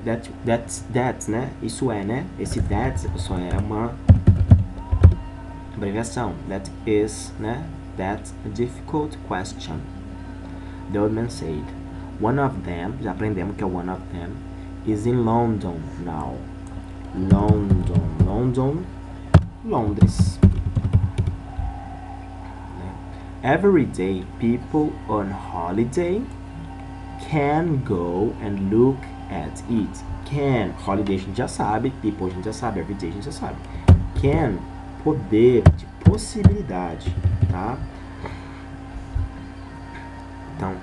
That's, né? Isso é, né? Esse that, pessoal, é uma abreviação. That is, né? That's a difficult question. The old man said. One of them, já aprendemos que é one of them, is in London now. London, Londres. Every day, people on holiday can go and look at it. Can, holiday a gente já sabe, people a gente já sabe, every day a gente já sabe. Can, poder, de possibilidade, tá? Então,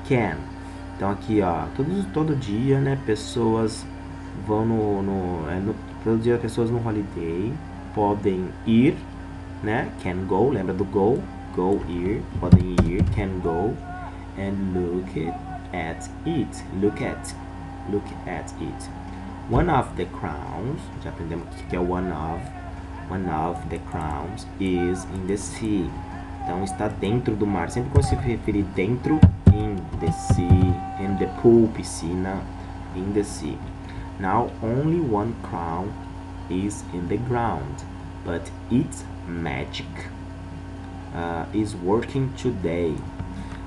can. Então aqui, ó, todo dia, né, pessoas vão todo dia pessoas no holiday podem ir, né? Can go, lembra do go? Go, ir, podem ir, can go and look at it. Look at it. One of the crowns, já aprendemos o que é one of. One of the crowns is in the sea. Então está dentro do mar. Sempre quando se referir dentro, in the sea, in the pool, piscina, in the sea. Now only one crown is in the ground, but its magic is working today.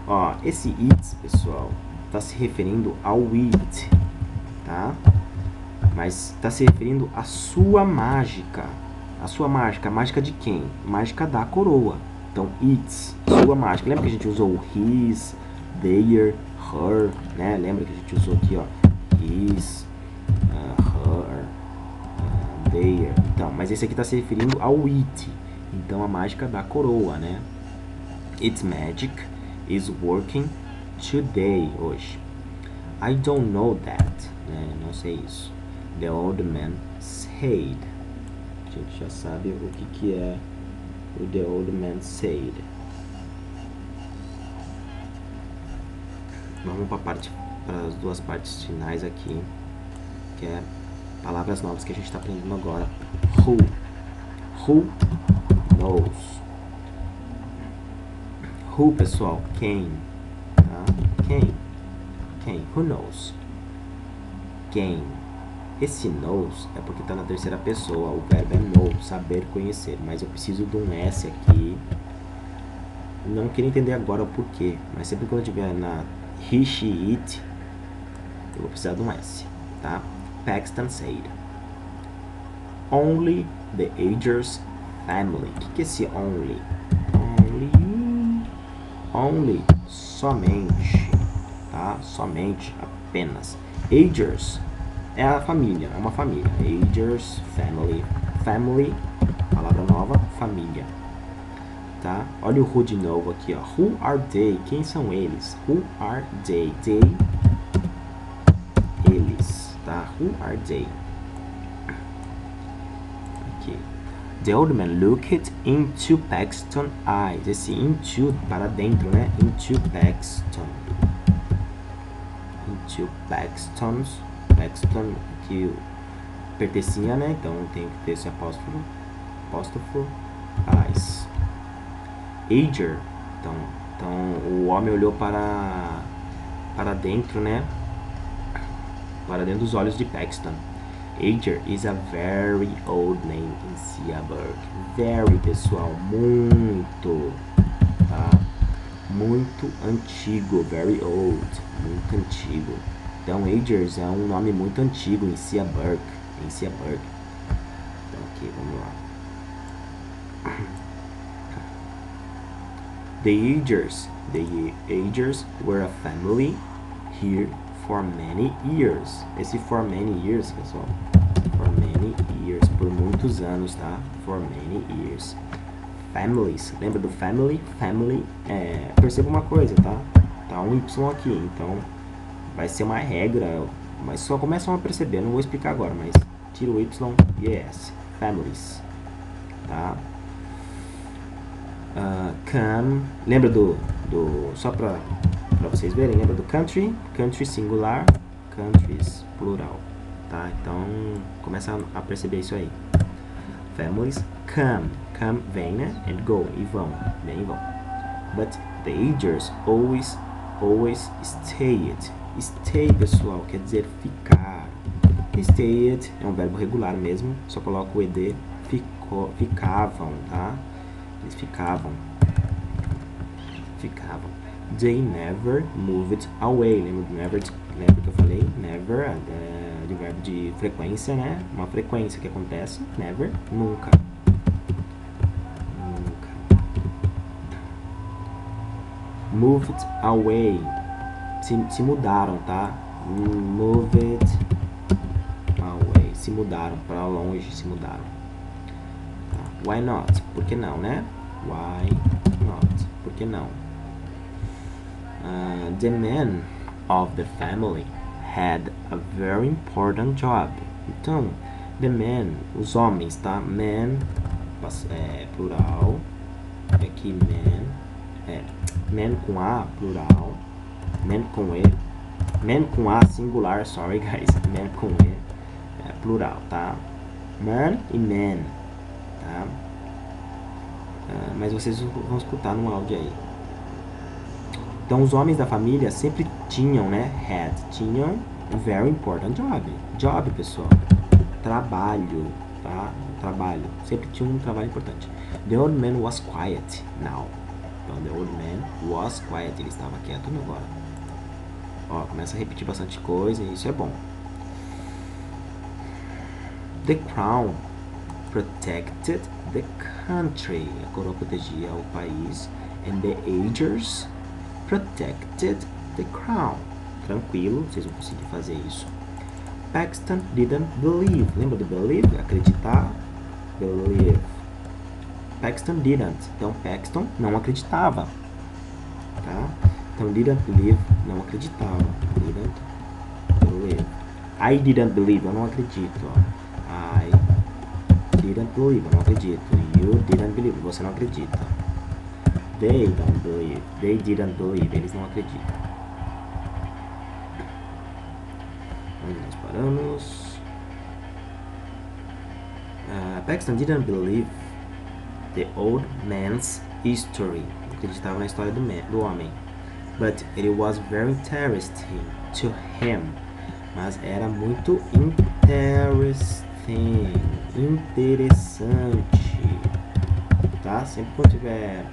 Ó, esse it, pessoal, está se referindo ao it, tá? Mas está se referindo à sua mágica. A sua mágica. A mágica de quem? Mágica da coroa. Então, it's, sua mágica. Lembra que a gente usou o his, their, her, né? Lembra que a gente usou aqui, ó, his, her, their. Então, mas esse aqui está se referindo ao it. Então, a mágica da coroa, né? Its magic is working today, hoje. I don't know that, né? Não sei isso. The old man said. A gente já sabe o que é o the old man said. Vamos para as duas partes finais aqui. que é palavras novas que a gente está aprendendo agora. Who knows? Who, pessoal, quem, tá? Quem, who knows? Quem. Esse knows é porque está na terceira pessoa, o verbo é know, saber, conhecer, mas eu preciso de um S aqui. Não queria entender agora o porquê, mas sempre quando eu tiver na he, she, it, eu vou precisar de um S, tá? Paxton said, only the Agers family. O que é esse only? Only, somente, tá? Somente, apenas. Agers é a família, é uma família. Agers, family, palavra nova, família. Tá? Olha o who de novo aqui, ó. Who are they? Quem são eles? Who are they? They, eles, tá? Who are they? Aqui. The old man looked into Paxton's eyes. Esse into para dentro, né? Into Paxton. Into Paxton, que pertencia, né? Então tem que ter esse apóstrofo, eyes. Ager, então o homem olhou para dentro, né? Para dentro dos olhos de Paxton. Ager is a very old name in Seaburg. Very, pessoal, muito, tá? Muito antigo, very old, muito antigo. Então, Agers é um nome muito antigo em Seaburg. Então, aqui, vamos lá. The Agers were a family here for many years. Esse for many years, pessoal, for many years, por muitos anos, tá? For many years. Families, lembra do family? Family, perceba uma coisa, tá? Tá um Y aqui, então vai ser uma regra, mas só começam a perceber, não vou explicar agora, mas tira o Y e S. Families, tá? Come, lembra do só pra vocês verem, lembra do country singular, countries plural, tá? Então começa a perceber isso aí. Families, come vem, né? And go, e vão, vem e vão. But the Agers always stayed. Stay, pessoal, quer dizer ficar. Stayed é um verbo regular mesmo, só coloca o ed, ficavam, tá? Eles ficavam. They never moved away. Lembra que eu falei? Never, de verbo de frequência, né? Uma frequência que acontece. Never, nunca. Moved away. Se mudaram, tá? Moved away. Se mudaram para longe, se mudaram. Tá? Why not? Por que não, né? Why not? Por que não? The men of the family had a very important job. Então, the men, os homens, tá? Men, plural. Aqui, men com A, plural. Men com E. Men com A, singular, sorry guys. Men com E, plural, tá? Man e men, tá? Mas vocês vão escutar no áudio aí. Então, os homens da família sempre tinham, né? Tinham um very important job. Job, pessoal. Trabalho, tá? Trabalho. Sempre tinha um trabalho importante. The old man was quiet now. Então, the old man was quiet. Ele estava quieto agora. Ó, começa a repetir bastante coisa e isso é bom. The crown protected the country. A coroa protegia o país. And the Agers protected the crown. Tranquilo, vocês vão conseguir fazer isso. Paxton didn't believe. Lembra do believe? Acreditar. Believe. Paxton didn't. Então, Paxton não acreditava. Tá? Então, didn't believe, não acreditava. Didn't believe. I didn't believe, eu não acredito. Ó. I didn't believe, eu não acredito. You didn't believe, você não acredita. They don't believe. They didn't believe. Eles não acreditam. Onde nós paramos? Paxton didn't believe the old man's history. Não acreditava na história do homem. But it was very interesting to him. Mas era muito interessante. Tá? Sempre quando tiver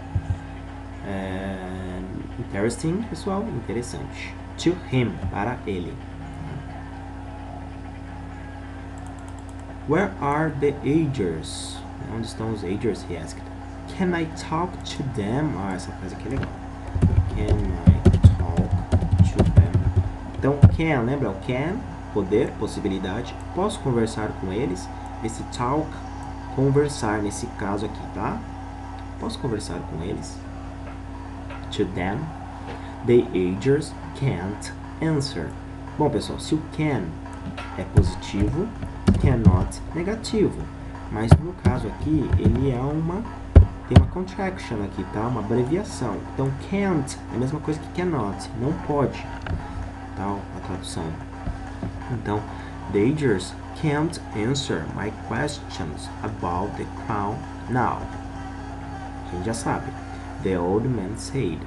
interesting, pessoal, interessante. To him, para ele. Where are the agers? Onde estão os agers? He asked. Can I talk to them? Ah, essa frase aqui é legal. Can I talk to them? Então, can, lembra? O can, poder, possibilidade. Posso conversar com eles? Esse talk, conversar nesse caso aqui, tá? Posso conversar com eles? To them. The agers can't answer. Bom, pessoal, se o can é positivo, cannot negativo. Mas no caso aqui, ele é tem uma contraction aqui, tá? Uma abreviação. Então, can't é a mesma coisa que cannot. Não pode. Tá? A tradução. Então, the agers can't answer my questions about the crown now. A gente já sabe. The old man said.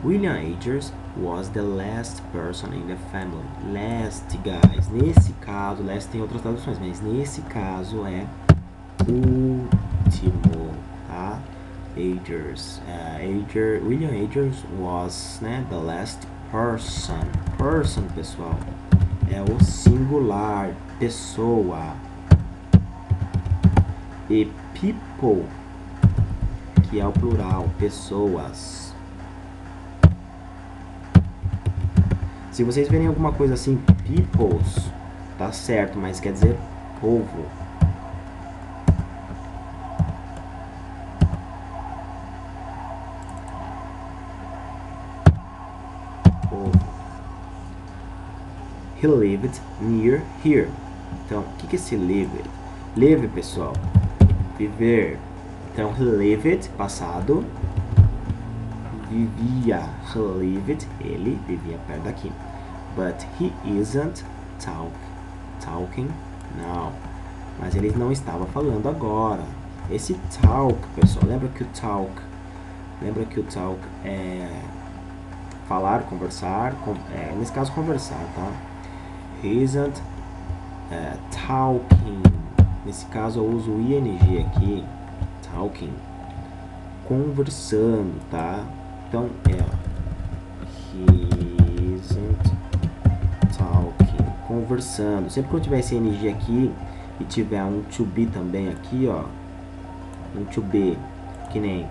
William Agers was the last person in the family. Last, guys. Nesse caso, last tem outras traduções, mas nesse caso é último, tá? William Agers was, né, the last person. Person, pessoal, é o singular, pessoa. E people, que é o plural, pessoas. Se vocês verem alguma coisa assim, peoples, tá certo, mas quer dizer povo. Povo. He lived near here. Então, o que é esse live? Live, pessoal, viver. Então, he lived, passado. Vivia, he lived, ele vivia perto daqui. But he isn't talking now. Mas ele não estava falando agora. Esse talk, pessoal, lembra que o talk é falar, conversar, nesse caso conversar, tá? He isn't talking. Nesse caso eu uso o ing aqui, talking, conversando, tá? Então he isn't talking, conversando. Sempre que eu tiver esse ing aqui e tiver um to be também aqui, ó, um to be, que nem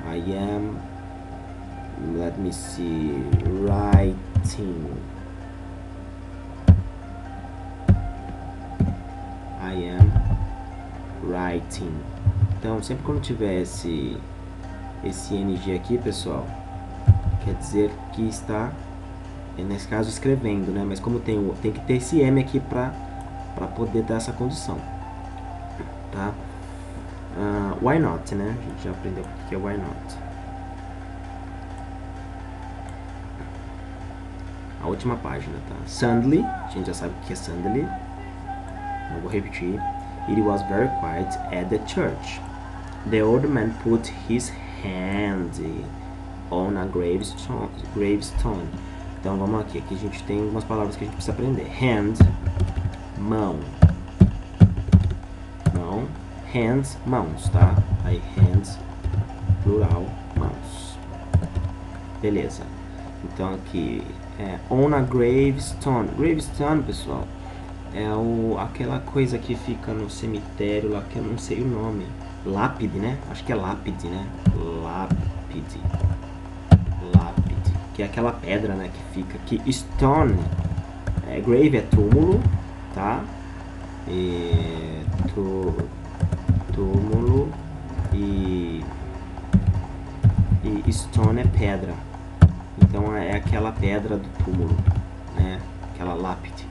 I am, let me see, writing. I am writing. Então, sempre quando tiver esse ing aqui, pessoal, quer dizer que está, nesse caso, escrevendo, né? Mas como tem que ter esse m aqui para poder dar essa condição, tá? Why not, né? A gente já aprendeu o que é why not. A última página, tá? Suddenly, a gente já sabe o que é suddenly. Eu vou repetir. It was very quiet at the church. The old man put his hand on a gravestone. Então vamos aqui. Aqui a gente tem algumas palavras que a gente precisa aprender. Hand, mão. Mão. Hands, mãos, tá? Aí hands, plural, mãos. Beleza. Então aqui on a gravestone. Gravestone, pessoal, é aquela coisa que fica no cemitério lá, que eu não sei o nome. Lápide, né? Acho que é lápide, né? Lápide. Que é aquela pedra, né? Que fica aqui. Stone. Grave é túmulo, tá? E túmulo e stone é pedra. Então é aquela pedra do túmulo, né? Aquela lápide.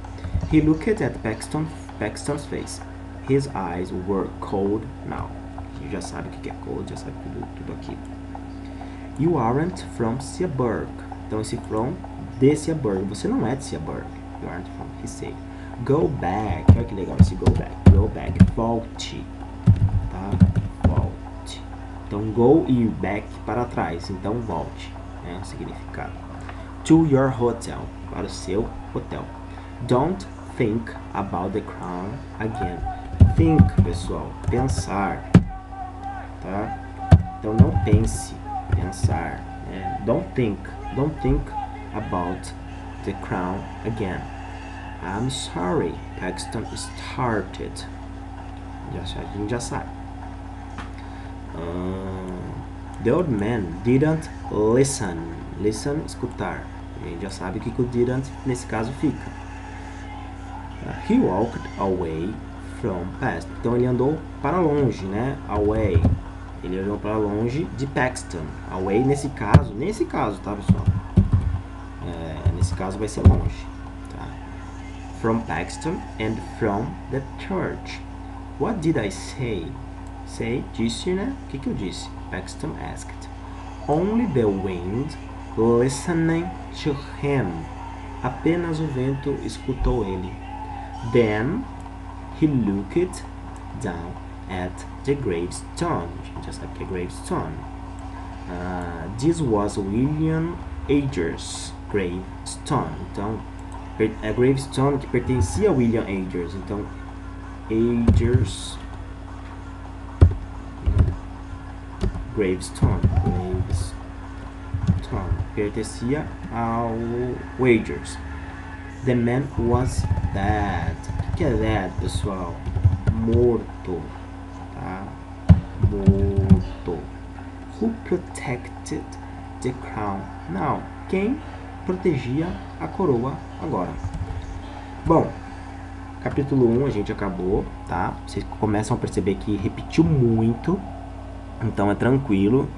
He looked at Paxton's face. His eyes were cold now. A gente já sabe o que é cold, já sabe tudo aqui. You aren't from Seaburg. Então esse from de Seaburg. Você não é de Seaburg. You aren't from, he said. Go back. Olha que legal esse go back. Go back. Volte. Tá? Volte. Então, go e back para trás. Então, volte. É o significado. To your hotel. Para o seu hotel. Don't think about the crown again. Think, pessoal. Pensar. Tá? Então, não pense. Pensar. Don't think about the crown again. I'm sorry, Paxton started. A gente já sabe. The old man didn't listen. Listen, escutar. A gente já sabe o que o didn't nesse caso fica. He walked away from past. Então ele andou para longe, né? Away. Ele olhou para longe de Paxton. Away nesse caso, tá, pessoal? Nesse caso vai ser longe. Tá? From Paxton and from the church. What did I say? Say, disse, né? O que eu disse? Paxton asked. Only the wind listening to him. Apenas o vento escutou ele. Then he looked down at the gravestone. A gente já sabe que é gravestone. This was William Agers' gravestone. Então, é gravestone que pertencia a William Agers. Então, Agers gravestone pertencia ao Agers. The man was dead. O que é dead, pessoal? Morto. Tá? Morto. Who protected the crown? Now, quem protegia a coroa agora? Bom, capítulo 1 a gente acabou, tá? Vocês começam a perceber que repetiu muito, então é tranquilo.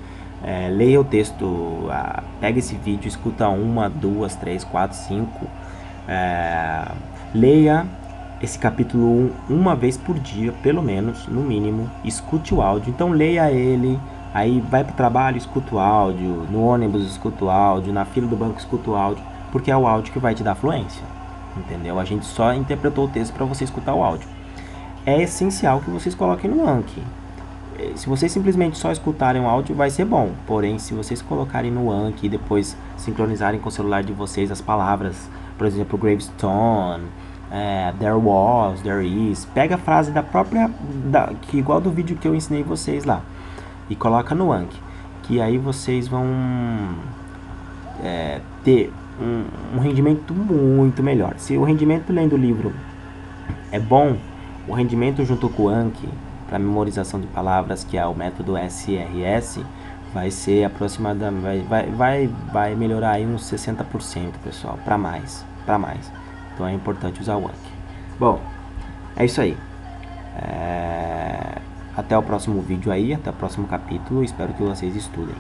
Leia o texto, pega esse vídeo, escuta 1, 2, 3, 4, 5. Leia esse capítulo 1 uma vez por dia, pelo menos, no mínimo. Escute o áudio, então leia ele. Aí vai pro trabalho, escuta o áudio. No ônibus, escuta o áudio. Na fila do banco, escuta o áudio. Porque é o áudio que vai te dar fluência. Entendeu? A gente só interpretou o texto para você escutar o áudio. É essencial que vocês coloquem no Anki. Se vocês simplesmente só escutarem o áudio, vai ser bom. Porém, se vocês colocarem no Anki e depois sincronizarem com o celular de vocês as palavras, por exemplo, gravestone, there was, there is, pega a frase da própria, que igual do vídeo que eu ensinei vocês lá, e coloca no Anki, que aí vocês vão ter um rendimento muito melhor. Se o rendimento lendo o livro é bom, o rendimento junto com o Anki para memorização de palavras, que é o método SRS, vai ser aproximadamente, vai melhorar aí uns 60%, pessoal, para mais. Então é importante usar o Anki. Bom, é isso aí. Até o próximo vídeo aí, até o próximo capítulo. Espero que vocês estudem.